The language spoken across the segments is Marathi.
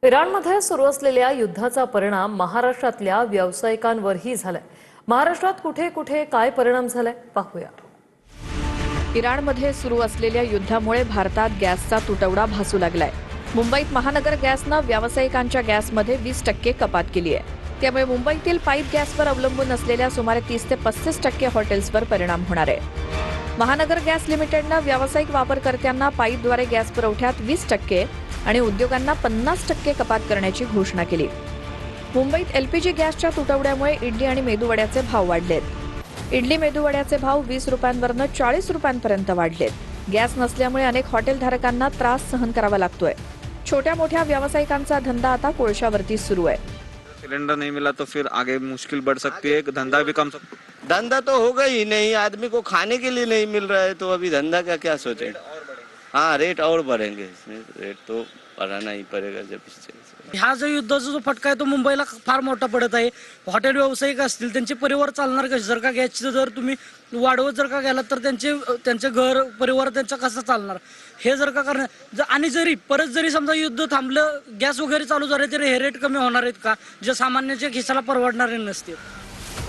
इराणमध्ये सुरू असलेल्या युद्धाचा परिणाम महाराष्ट्रातल्या व्यावसायिकांवरही झालाय। महाराष्ट्रात कुठे कुठे काय परिणाम झालाय पाहूया। इराणमध्ये सुरू असलेल्या युद्धामुळे भारतात गॅसचा तुटवडा भासू लागलाय। मुंबईत महानगर गॅसनं व्यावसायिकांच्या गॅसमध्ये 20% कपात केली आहे। त्यामुळे मुंबईतील पाईप गॅसवर अवलंबून असलेल्या सुमारे 30 ते 35% हॉटेल्सवर परिणाम होणार आहे। महानगर गॅस लिमिटेडनं व्यावसायिक वापरकर्त्यांना पाईपद्वारे गॅस पुरवठ्यात 20% आणि उद्योगांना 50% कपात करण्याची घोषणा केली। मुंबईत एलपीजी गॅसच्या तुटवड्यामुळे इडली आणि मेदूवड्याचे भाव वाढलेत। इडली मेदूवड्याचे भाव 20 रुपयांवरून 40 रुपयांपर्यंत वाढलेत। गॅस नसल्यामुळे अनेक हॉटेलधारकांना त्रास सहन करावा लागतोय। छोट्या मोठ्या व्यावसायिकांचा धंदा आता कोळशावरती सुरू आहे। सिलेंडर नहीं मिला तो फिर आगे मुश्किल बढ़ सकती है, धंधा भी कम धंधा तो होगा ही नहीं, आदमी को खाने के लिए नहीं मिल रहा है तो अभी धंधा का क्या सोचे। हाँ, रेट और बढ़ेंगे, इसमें रेट तो बढ़ाना ही पड़ेगा। जब हा जो युद्धाचा जो फटका आहे तो मुंबईला फार मोठा पडत आहे। हॉटेल व्यावसायिक असतील त्यांचे परिवार चालणार कसे? जर का गॅसचे जर तुम्ही वाढवत जर का गेलात तर त्यांचे घर परिवार त्यांचा कसा चालणार हे जर का करणार। आणि जरी परत जरी समजा युद्ध थांबलं, गॅस वगैरे चालू झाले तरी हे रेट कमी होणार आहेत का, जे सामान्याच्या खिशाला परवडणारे नसतील।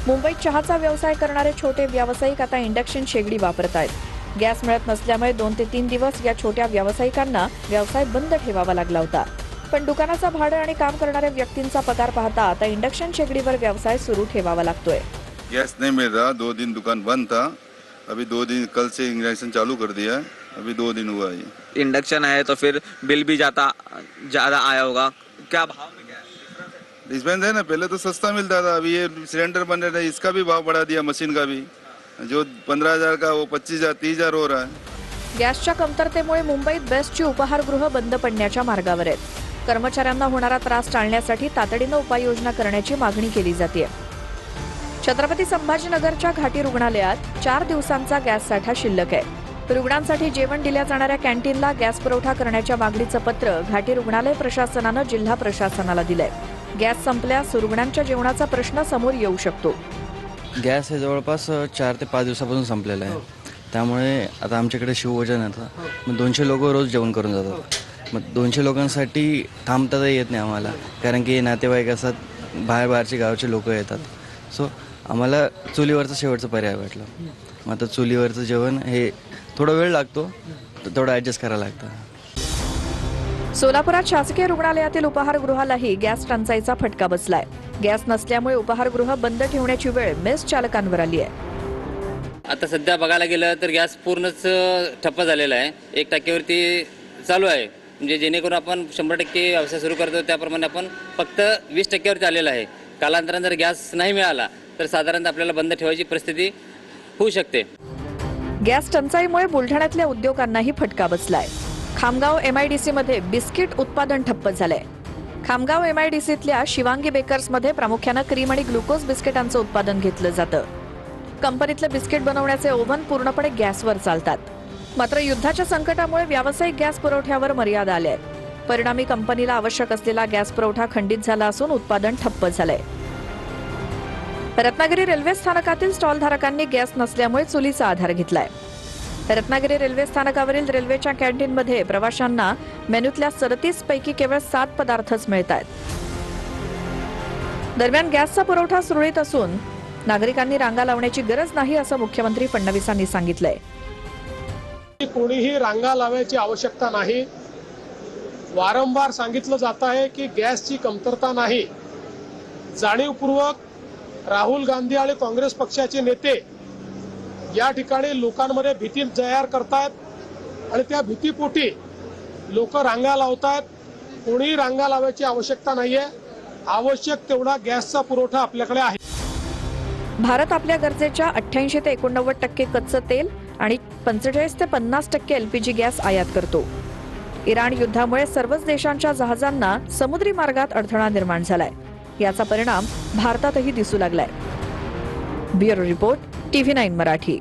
मुंबईत चहाचा व्यवसाय करणारे छोटे व्यावसायिक आता इंडक्शन शेगडी वापरत आहेत। गॅस मिळत नसल्यामुळे 2 ते 3 दिवस या छोट्या व्यावसायिकांना व्यवसाय बंद ठेवावा लागला होता। पण दुकानाचा भाडं आणि काम करणाऱ्या व्यक्तींचा पगार पाहता आता इंडक्शन शेगडीवर व्यवसाय सुरू ठेवावा लागतोय। गैस नहीं मिल रहा, 2 दिन दुकान बंद था, अभी 2 दिन कल से इंडक्शन चालू कर दिया है, अभी 2 दिन हुआ है। इंडक्शन है तो फिर बिल भी ज्यादा आया होगा। क्या भाव में क्या है? डिफरेंस है ना, पहले तो सस्ता मिलता था, अभी ये सिलेंडर बन रहा है, इसका भी भाव बढ़ा दिया, मशीन का भी, जो 15,000 का वो 25,000 30,000 हो रहा है। गॅसच्या कमतरतेमुळे मुंबईत बेस्टची उपहारगृह बंद पडण्याच्या मार्गावर आहेत। कर्मचाऱ्यांना होणारा त्रास टाळण्यासाठी तातडीनं उपाययोजना करण्याची मागणी केली जाते। छत्रपती संभाजीनगरच्या घाटी रुग्णालयात 4 दिवसांचा गॅस साठा शिल्लक आहे। रुग्णांसाठी जेवण दिल्या जाणाऱ्या कॅन्टीनला गॅस पुरवठा करण्याच्या मागणीचं पत्र घाटी रुग्णालय प्रशासनानं जिल्हा प्रशासनाला दिलंय। गॅस संपल्यास रुग्णांच्या जेवणाचा प्रश्न समोर येऊ शकतो। गॅस हे जवळपास 4 ते 5 दिवसापासून संपलेलं आहे। त्यामुळे आता आमच्याकडे शिवभोजन येतं, मग 200 लोक रोज जेवण करून जातात। मग 200 लोकांसाठी थांबता येत नाही आम्हाला, कारण की नातेवाईक असतात, बाहेरचे गावचे लोक येतात। सो आम्हाला चुलीवरचं शेवटचं पर्याय वाटलं। मग आता चुलीवरचं जेवण हे थोडा वेळ लागतो, थोडं ॲडजस्ट करायला लागतं। सोलापुरात शासकीय रुग्णालयातील उपहारगृहालाही गॅस टंचाईचा फटका बसलाय। गॅस नसल्यामुळे उपहारगृह बंद ठेवण्याची वेळ मेस चालकांवर आली आहे। आता सध्या बघायला गेलं तर गॅस पूर्णच ठप्प झालेला आहे। 1% चालू आहे, म्हणजे जेणेकरून आपण 100% व्यवसाय सुरू करतो त्याप्रमाणे आपण फक्त 20% आलेला आहे। कालांतराने जर गॅस नाही मिळाला तर साधारणतः आपल्याला बंद ठेवायची परिस्थिती होऊ शकते। गॅस टंचाईमुळे बुलढाण्यातल्या उद्योगांनाही फटका बसलाय। खामगाव MIDC मध्ये बिस्किट उत्पादन ठप्प झालंय। खामगाव MIDCतल्या शिवांगी बेकर्समध्ये प्रामुख्यानं क्रीम आणि ग्लुकोज बिस्किटांचं उत्पादन घेतलं जातं। कंपनीतलं बिस्किट बनवण्याचे ओव्हन पूर्णपणे गॅसवर चालतात। मात्र युद्धाच्या संकटामुळे व्यावसायिक गॅस पुरवठ्यावर मर्यादा आल्या आहेत। परिणामी कंपनीला आवश्यक असलेला गॅस पुरवठा खंडित झाला असून उत्पादन ठप्प झालंय। रत्नागिरी रेल्वे स्थानकातील स्टॉलधारकांनी गॅस नसल्यामुळे चुलीचा आधार घेतलाय। रत्नागिरी रेल्वे स्थानकावरील रेल्वेच्या कॅन्टीनमध्ये प्रवाशांना मेन्यूतल्या 37 पैकी केवळ 7 पदार्थच मिळतात। दरम्यान गॅसचा पुरवठा सुरळीत असून नागरिकांनी रांगा लावण्याची गरज नाही असं मुख्यमंत्री फडणवीसांनी सांगितलंय। कोणीही रांगा लावायची आवश्यकता नाही। वारंवार सांगितलं जात आहे की गॅसची कमतरता नाही। जाणीवपूर्वक राहुल गांधी आणि काँग्रेस पक्षाचे नेते या ठिकाणी लोकांमध्ये भीती तयार करतायत आणि त्या भीतीपोटी लोक रांगा लावतायत। कोणीही रांगा लावायची आवश्यकता नाहीये। आवश्यक तेवढा गॅसचा पुरवठा आपल्याकडे आहे। भारत आपल्या गरजेच्या 88 ते 89% कच्चं तेल आणि 45 ते 50% LPG गॅस आयात करतो। इराण युद्धामुळे सर्वच देशांच्या जहाजांना समुद्री मार्गात अडथळा निर्माण झालाय। याचा परिणाम भारतातही दिसू लागलाय। Bureau report TV9 Marathi.